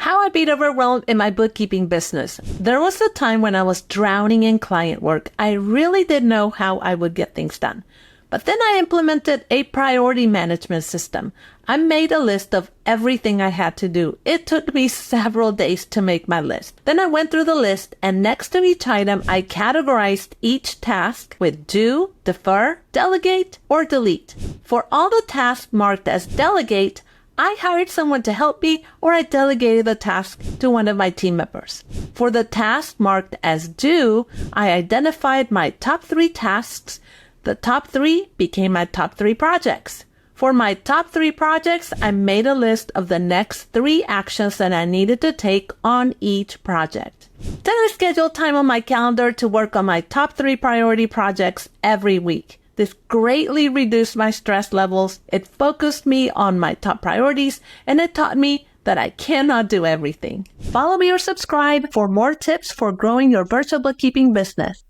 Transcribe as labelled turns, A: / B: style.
A: How I beat overwhelm in my bookkeeping business. There was a time when I was drowning in client work. I really didn't know how I would get things done. But then I implemented a priority management system. I made a list of everything I had to do. It took me several days to make my list. Then I went through the list, and next to each item, I categorized each task with do, defer, delegate, or delete. For all the tasks marked as delegate, I hired someone to help me, or I delegated the task to one of my team members. For the task marked as do, I identified my top 3 tasks. The top 3 became my top 3 projects. For my top 3 projects, I made a list of the next 3 actions that I needed to take on each project. Then I scheduled time on my calendar to work on my top 3 priority projects every week. This greatly reduced my stress levels. It focused me on my top priorities, and it taught me that I cannot do everything. Follow me or subscribe for more tips for growing your virtual bookkeeping business.